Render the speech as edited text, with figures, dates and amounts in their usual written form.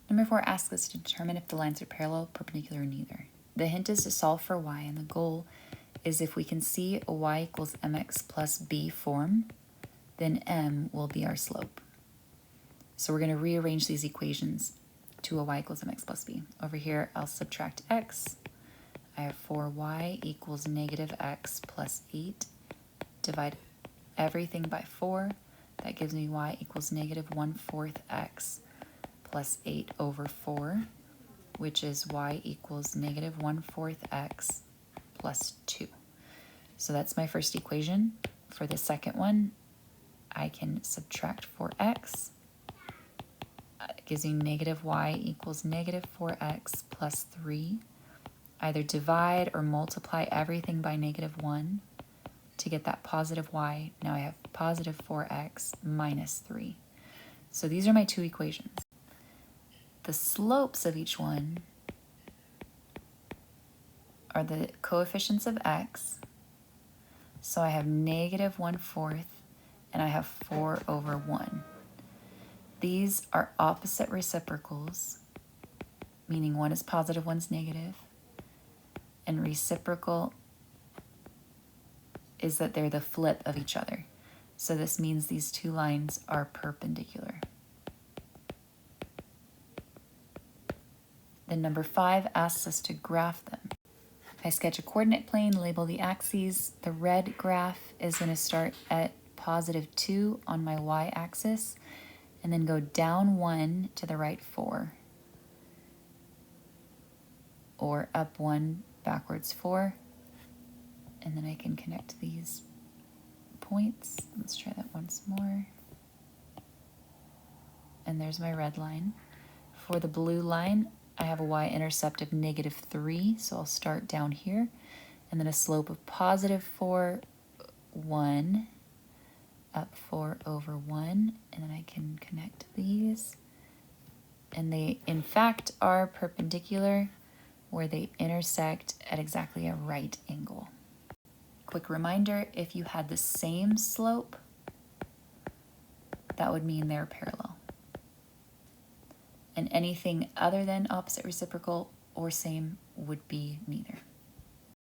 Number 4 asks us to determine if the lines are parallel, perpendicular, or neither. The hint is to solve for y, and the goal is if we can see a y equals mx plus b form, then m will be our slope. So we're going to rearrange these equations to a y equals mx plus b. Over here, I'll subtract x. I have 4y equals negative x plus 8. Divide everything by 4. That gives me y equals negative 1/4 x plus 8 over 4, which is y equals negative 1/4 x plus 2. So that's my first equation. For the second one, I can subtract 4x. It gives me negative y equals negative 4x plus 3. Either divide or multiply everything by negative 1 to get that positive y. Now I have positive 4x minus 3. So these are my two equations. The slopes of each one are the coefficients of x. So I have negative 1/4 and I have 4 over 1. These are opposite reciprocals, meaning one is positive, one's negative. And reciprocal is that they're the flip of each other. So this means these two lines are perpendicular. Then number 5 asks us to graph them. I sketch a coordinate plane, label the axes. The red graph is going to start at positive 2 on my y-axis and then go down 1 to the right 4. Or up 1, backwards 4. And then I can connect these points. Let's try that once more. And there's my red line. For the blue line, I have a y-intercept of negative 3, so I'll start down here. And then a slope of positive 4, 1, up 4 over 1. And then I can connect these. And they, in fact, are perpendicular where they intersect at exactly a right angle. Quick reminder, if you had the same slope, that would mean they're parallel. And anything other than opposite reciprocal or same would be neither.